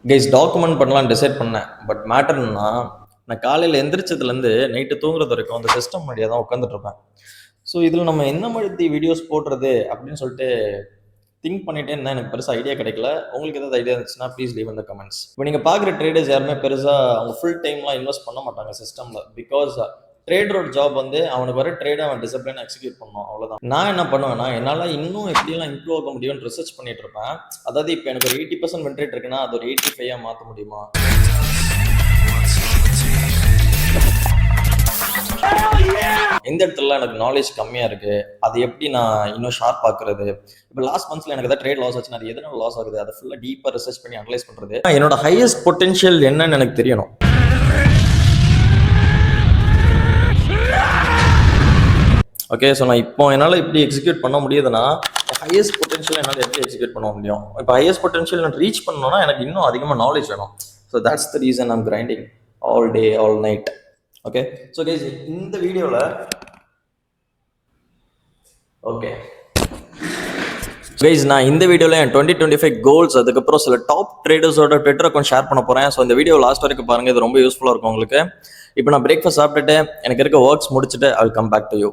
Guys document பண்ணலாம்னு decide பண்ணேன். But மேட்டர்னா நான் காலையில் எந்திரிச்சதுலேருந்து நைட்டு தூங்குறது வரைக்கும் அந்த சிஸ்டம் முன்னாடியே தான் உட்காந்துட்டு இருப்பேன். ஸோ இதில் நம்ம என்ன மாதிரி வீடியோஸ் போடுறது அப்படின்னு சொல்லிட்டு திங்க் பண்ணிட்டே இருந்தால் எனக்கு பெருசாக ஐடியா கிடைக்கல. உங்களுக்கு ஏதாவது ஐடியா இருந்துச்சுன்னா ப்ளீஸ் லீவ் இந்த கமெண்ட்ஸ். இப்போ நீங்கள் பார்க்குற ட்ரேடர்ஸ் யாருமே பெருசாக அவங்க ஃபுல் டைம்லாம் இன்வெஸ்ட் பண்ண மாட்டாங்க சிஸ்டமில். பிகாஸ் ட்ரேடரோட ஜாப் வந்து அவனுக்கு வர ட்ரேடை அவன் டிசிப்ளின் எக்ஸிக்யூட் பண்ணணும், அவ்வளோதான். நான் என்ன பண்ணுவேன்னா என்னால் இன்னும் எப்படியெல்லாம் இம்ப்ரூவ் ஆக முடியும்னு ரிசர்ச் பண்ணிட்டு இருப்பேன். அதாவது இப்போ எனக்கு ஒரு 80% வின் ரேட் இருக்குன்னா அது ஒரு 85 மாற்ற முடியுமா, எந்த இடத்துல எனக்கு நாலேஜ் கம்மியா இருக்கு, அது எப்படி நான் இன்னும் ஷார்ப் ஆக்குறது. இப்போ லாஸ்ட் மந்த்ஸ்ல எனக்கு ஏதாவது ட்ரேட் லாஸ் ஆச்சுன்னா அது எதனால லாஸ் ஆகுது, அதை ஃபுல்லா டீப்பா ரிசர்ச் பண்ணி அனலைஸ் பண்றது. என்னோட ஹையஸ்ட் பொட்டன்ஷியல் என்னன்னு எனக்கு தெரியணும். ஓகே, ஸோ நான் இப்போ என்னால் இப்படி எக்ஸிக்யூட் பண்ண முடியுதுன்னா ஹையஸ்ட் பொட்டன்ஷியல் என்னால் எப்படி எக்ஸிக்யூட் பண்ண முடியும். இப்போ ஹையஸ்ட் பொட்டன்ஷியல் நான் ரீச் பண்ணணும்னா எனக்கு இன்னும் அதிகமாக நாலேஜ் வேணும். So that's the reason I'm grinding all day all night. Okay, so guys இந்த வீடியோவில் கைஸ் நான் இந்த வீடியோவில் என் 2025 கோல்ஸ், அதுக்கப்புறம் சில டாப் ட்ரேடர்ஸோட ட்விட்டர் அக்கௌண்ட் ஷேர் பண்ண போகிறேன். ஸோ இந்த வீடியோ லாஸ்ட் வரைக்கும் பாருங்கள், இது ரொம்ப யூஸ்ஃபுல்லாக இருக்கும் உங்களுக்கு. இப்போ நான் பிரேக்ஃபாஸ்ட் சாப்பிட்டுட்டு எனக்கு இருக்க ஒர்க்ஸ் முடிச்சுட்டு I will come back to you.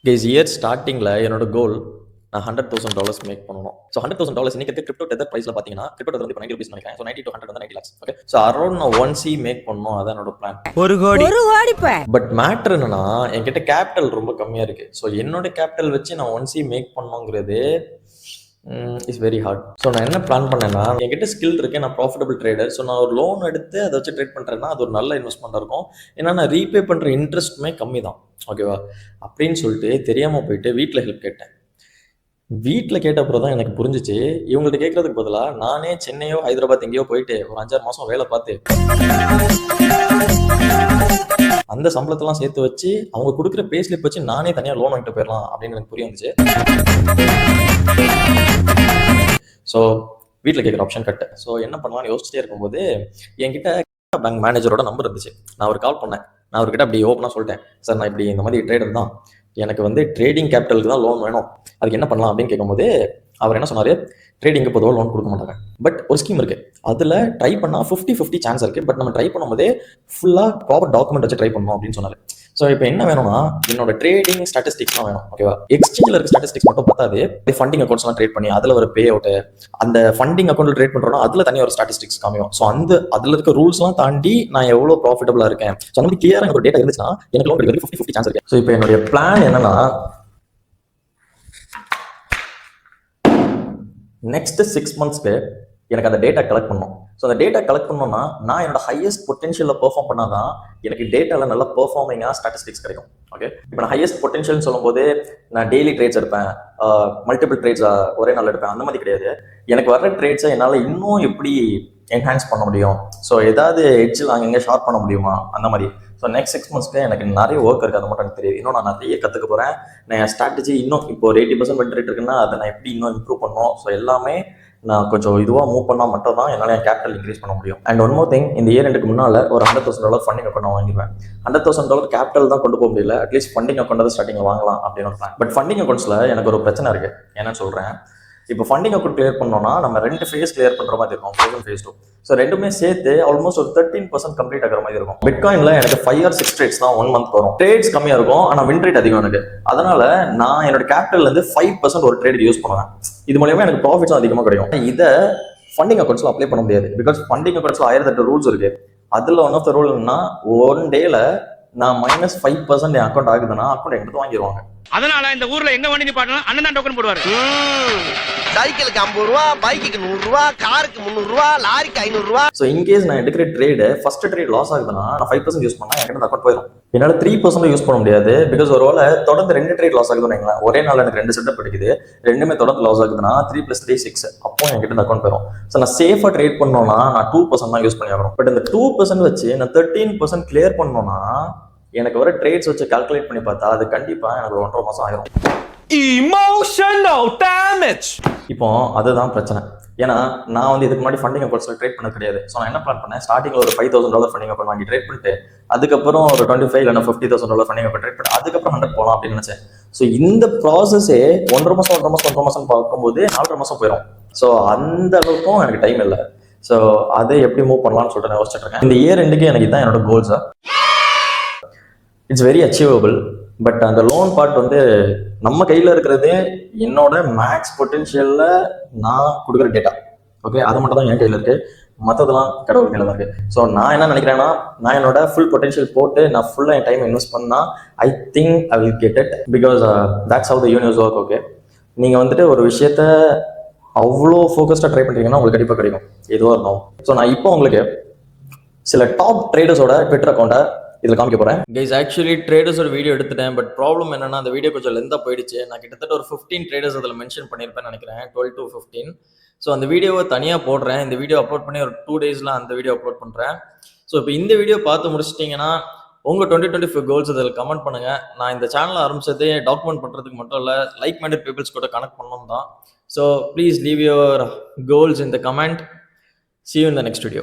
Guys year ஸ்டார்டிங்கில் என்னோட கோல் நான் $100,000 மேக் பண்ணணும். ஸோ $100,000 இன்னைக்கு கிரிப்டோ டெதர் ப்ரைஸில் பார்த்தீங்கன்னா கிரிப்டோ வந்து இப்போ 90 ரூபீஸ் நினைக்கிறேன். ஸோ 90 to 100 வந்து 90 lakhs. ஓகே, ஸோ அரௌண்ட் நான் 1 C மேக் பண்ணணும், அதான் என்னோட பிளான். ஒரு கோடி. பட் மேட்டர் என்னன்னா என்கிட்ட கேபிட்டல் ரொம்ப கம்மியாக இருக்கு. ஸோ என்னோட கேபிட்டல் வச்சு நான் 1 C மேக் பண்ணணுங்கிறது இட்ஸ் வெரி ஹார்ட். ஸோ நான் என்ன பிளான் பண்ணேன்னா என்கிட்ட ஸ்கில் இருக்கு, நான் ப்ராஃபிட்டபிள் ட்ரேடர். ஸோ நான் ஒரு லோன் எடுத்து அதை வச்சு ட்ரேட் பண்ணுறேன்னா அது ஒரு நல்ல இன்வெஸ்ட்மெண்ட்டாக இருக்கும். ஏன்னா நான் ரீபே பண்ணுற இன்ட்ரெஸ்ட்டுமே கம்மி தான். ஓகேவா, அப்படின்னு சொல்லிட்டு தெரியாமல் போயிட்டு வீட்டில் ஹெல்ப் கேட்டேன். வீட்டில் கேட்ட அப்புறம் தான் எனக்கு புரிஞ்சிச்சு, இவங்கள்ட்ட கேட்கறதுக்கு பதிலாக நானே சென்னையோ ஹைதராபாத் எங்கேயோ போயிட்டு ஒரு 5-6 மாதம் வேலை பார்த்து அந்த சம்பளத்தெல்லாம் சேர்த்து வச்சு அவங்க கொடுக்குற பே ஸ்லிப் வச்சு நானே தனியாக லோன் வாங்கிட்டு போயிடலாம் அப்படின்னு எனக்கு புரிய வந்துச்சு. ஸோ வீட்டில் கேட்குற ஆப்ஷன் கட்டு. ஸோ என்ன பண்ணலாம்னு யோசிச்சுட்டே இருக்கும்போது என்கிட்ட பேங்க் மேனேஜரோட நம்பர் இருந்துச்சு. நான் ஒரு கால் பண்ணேன். நான் அவர்கிட்ட அப்படி ஓப்பனாக சொல்லிட்டேன், சார் நான் இப்படி இந்த மாதிரி ட்ரேடர் தான், எனக்கு வந்து ட்ரேடிங் கேபிட்டலுக்கு தான் லோன் வேணும், அதுக்கு என்ன பண்ணலாம் அப்படின்னு கேட்கும்போது அவர் என்ன சொன்னார், ட்ரேடிங்கு பொதுவாக லோன் கொடுக்க மாட்டாங்க, பட் ஒரு ஸ்கீம் இருக்குது, அதில் ட்ரை பண்ணால் 50-50 சான்ஸ் இருக்குது, பட் நம்ம ட்ரை பண்ணும்போதே ஃபுல்லாக ப்ராப்பர் டாக்குமெண்ட் வச்சு ட்ரை பண்ணணும் அப்படின்னு சொன்னார். ஸோ இப்போ என்ன வேணும்னா என்னோட ட்ரேடிங் ஸ்டாட்டிஸ்டிக்ஸ்லாம் வேணும். ஓகேவா, எக்ஸ்சேஞ்சில் இருக்க ஸ்டாட்டிஸ்டிக்ஸ் மட்டும் பார்த்தாது, ஃபண்டிங் அக்கௌண்ட்ஸ்லாம் ட்ரேட் பண்ணி அதில் ஒரு பே அவுட், அந்த ஃபண்டிங் அக்கௌண்ட்டில் ட்ரேட் பண்ணுறோன்னா அதில் தனியாக ஒரு ஸ்டாட்டிஸ்டிக்ஸ் காமியும். ஸோ அதில் இருக்க ரூல்ஸ்லாம் தாண்டி நான் எவ்வளோ ப்ராஃபிட்டபிளாக இருக்கேன், ஸோ அந்த மாதிரி கிளியராக எனக்கு ஒரு டேட்டா இருந்துச்சுன்னா எனக்கு லோன் கிடைக்கிறது 50-50 சான்ஸ் இருக்கு. ஸோ இப்போ என்னுடைய பிளான் என்னன்னா நெக்ஸ்ட் 6 மந்த்ஸ்க்கு எனக்கு அந்த டேட்டா கலெக்ட் பண்ணணும். ஸோ அந்த டேட்டா கலெக்ட் பண்ணோம்னா நான் என்னோட ஹையஸ்ட் பொட்டன்ஷியலில் பெர்ஃபார்ம் பண்ணாதான் எனக்கு டேட்டாவில் நல்ல பெர்ஃபார்மிங்காக ஸ்டாட்டிஸ்டிக்ஸ் கிடைக்கும். ஓகே, இப்போ நான் ஹையஸ்ட் பொட்டன்ஷியல்னு சொல்லும்போது நான் டெய்லி ட்ரேட்ஸ் எடுப்பேன், மல்டிபிள் ட்ரேட்ஸ் ஒரே நாள் எடுப்பேன், அந்த மாதிரி கிடையாது. எனக்கு வர்ற ட்ரேட்ஸை என்னால் இன்னும் எப்படி என்ஹான்ஸ் பண்ண முடியும், ஸோ ஏதாவது எட்ஜில் அங்கங்கே ஷார்ப் பண்ண முடியுமா, அந்த மாதிரி. ஸோ நெக்ஸ்ட் 6 மந்த்ஸ்க்கு எனக்கு நிறைய ஒர்க் இருக்குது, அது மட்டும் எனக்கு தெரியுது. இன்னும் நான் நிறைய கற்றுக்க போகிறேன். நான் என் ஸ்ட்ராட்டஜி இன்னும் இப்போ ஒரு 80% வின் ரேட் இருக்குன்னா அதை நான் எப்படி இன்னும் இம்ப்ரூவ் பண்ணணும். ஸோ எல்லாமே நான் கொஞ்சம் இதுவாக மூவ் பண்ணால் மட்டும் தான் என்னால் என் கேபிட்டல் இன்க்ரீஸ் பண்ண முடியும். அண்ட் ஒன் மோர் திங், இந்த இயர் எண்டுக்கு முன்னால் ஒரு $100,000 ஃபண்டிங் அக்கௌண்ட் நான் வாங்கிடுவேன். $100,000 கேபிட்டல் தான் கொண்டு போக முடியல, அட்லீஸ்ட் ஃபண்டிங் அக்கௌண்ட் ஸ்டார்டிங்கில் வாங்கலாம் அப்படின்னு ஒரு பிளான். பட் ஃபண்டிங் அக்கௌண்ட்ஸில் எனக்கு ஒரு பிரச்சனை இருக்குது. என்னன்னு சொல்கிறேன், இப்போ ஃபண்டிங் அக்கௌண்ட் கிளியர் பண்ணோம்னா நம்ம 2 ஃபேஸ் கிளியர் பண்ணுற மாதிரி இருக்கும், ஃபேஸ் 1 ஃபேஸ் 2. ஸோ ரெண்டுமே சேர்த்து ஆல்மோஸ்ட் ஒரு 13% கம்ப்ளீட் ஆகிற மாதிரி இருக்கும். பிட்காயினில் எனக்கு 5 or 6 ட்ரேட்ஸ் தான் 1 மந்த் வரும். ட்ரேட்ஸ் கம்மியாக இருக்கும், ஆனால் வின் ரேட் அதிகம் எனக்கு. அதனால நான் என்னோட கேபிட்டல்லேருந்து 5% ஒரு ட்ரேட் யூஸ் பண்ணுவேன். இது மூலமா எனக்கு ப்ராஃபிட்ஸும் அதிகமாக கிடைக்கும். இதை ஃபண்டிங் அக்கௌண்ட்ஸில் அப்ளை பண்ண முடியாது, பிகாஸ் ஃபண்டிங் அக்கௌண்ட்ஸில் 1008 ரூல்ஸ் இருக்கு. அதில் ஒன் ஆஃப் த ரூல் என்னன்னா, 1 டேல நான் -5% என் அக்கௌண்ட் ஆகுதுன்னா அக்கௌண்ட் எங்கிட்ட வாங்கிடுவாங்க. அதனால இந்த ஊர்ல எங்க வண்டி பாட்டணும் அண்ணன் தான் டோக்கன் போடுவாரு. சைக்கிளுக்கு 50 ரூபா, பைக்குக்கு 100 ரூபா, காருக்கு 300 ரூபா, லாரிக்கு 500 ரூபா. ஸோ இன்கேஸ் நான் எடுக்கிற ட்ரேடு ஃபர்ஸ்ட் ட்ரேட் லாஸ் ஆகுதுன்னா நான் 5% யூஸ் பண்ணா என்கிட்ட அக்கௌண்ட் போயிடும். என்னால் 3% யூஸ் பண்ண முடியாது, பிகாஸ் ஒருவேளை தொடர்ந்து 2 ட்ரேட் லாஸ் ஆகுதுன்னு ஒரே நாள் எனக்கு 2 செட்டப் எடுக்குது, ரெண்டுமே தொடர்ந்து லாஸ் ஆகுதுன்னா 3 + 3 6, அப்போ என்கிட்ட அக்கௌண்ட் போயிடும். ஸோ நான் சேஃபாக ட்ரேட் பண்ணோம்னா நான் 2% தான் யூஸ் பண்ணி ஆகணும். பட் இந்த 2% வச்சு நான் 13% கிளியர் பண்ணோம்னா எனக்கு வர ட்ரேட்ஸ் வச்சு கால்குலேட் பண்ணி பார்த்தா அது கண்டிப்பா எனக்கு 1.5 மாசம் ஆயிரும். Emotional damage. இப்போ அதுதான் பிரச்சனை. ஏன்னா நான் வந்து இதுக்கு முன்னாடி ஃபண்டிங் அக்கௌண்ட்ஸில் ட்ரேட் பண்ணது கிடையாது. ஸோ நான் என்ன பிளான் பண்ணேன், ஸ்டார்டிங்கில் ஒரு $5,000 ஃபண்டிங் அக்கௌண்ட் வாங்கி ட்ரேட் பண்ணிட்டு அதுக்கப்புறம் ஒரு $25,000 இல்லைன்னா $50,000 ஃபண்டிங் அக்கௌண்ட் ட்ரேட் பண்ணி அதுக்கப்புறம் 100 போகலாம் அப்படின்னு நினைச்சேன். ஸோ இந்த ப்ராசஸே 1.5 மாதம் பார்க்கும்போது 4.5 மாதம் போயிடும். ஸோ அந்த அளவுக்கும் எனக்கு டைம் இல்லை. ஸோ அதை எப்படி மூவ் பண்ணலாம்னு சொல்லிட்டு நான் யோசிச்சுட்டு இருக்கேன். இந்த இயர் எண்டுக்கு எனக்கு இதுதான் என்னோட கோல்ஸா. It's very achievable. பட் அந்த லோன் பார்ட் வந்து நம்ம கையில் இருக்கிறது என்னோட மேக்ஸ் பொட்டென்ஷியலில் நான் கொடுக்குற டேட்டா. ஓகே, அது மட்டும் தான் என் கையில் இருக்கு. மற்றதெல்லாம் கடவுள் கையில் தான் இருக்கு. ஸோ நான் என்ன நினைக்கிறேன்னா, நான் என்னோட ஃபுல் பொட்டென்ஷியல் போட்டு நான் ஃபுல்லாக என் டைம் இன்வெஸ்ட் பண்ணால் I think I will get it. Because that's how the universe work. Okay, நீங்கள் வந்துட்டு ஒரு விஷயத்த அவ்வளோ ஃபோக்கஸ்டாக ட்ரை பண்ணுறீங்கன்னா உங்களுக்கு கண்டிப்பாக கிடைக்கும், எதுவாக இருக்கும். ஸோ நான் இப்போ உங்களுக்கு சில டாப் ட்ரேடர்ஸோட ட்விட்டர் அக்கௌண்ட்டை இதில் காமிக்க போகிறேன். கைஸ், ஆக்சுவலி ட்ரேடர்ஸோட வீடியோ எடுத்துட்டேன். பட் ப்ராப்ளம் என்னன்னா, அந்த வீடியோ கொஞ்சம் லென்த்தாக போயிடுச்சு. நான் கிட்டத்தட்ட ஒரு 15 ட்ரேடர்ஸ் அதில் மென்ஷன் பண்ணியிருப்பேன்னு நினைக்கிறேன், 12 to 15. ஸோ அந்த வீடியோவை தனியாக போடுறேன். இந்த வீடியோ அப்லோட் பண்ணி ஒரு 2 daysல அந்த வீடியோ அப்லோட் பண்ணுறேன். ஸோ இப்போ இந்த வீடியோ பார்த்து முடிச்சிட்டிங்கன்னா உங்கள் 2025 கோல்ஸ் அதில் கமெண்ட் பண்ணுங்கள். நான் இந்த சேனலை ஆரம்பிச்சதே டாக்குமெண்ட் பண்ணுறதுக்கு மட்டும் இல்லை, லைக் மைண்டட் பீப்புள்ஸ் கூட கனெக்ட் பண்ணணும் தான். So please leave your goals in the comment. See you in the next video.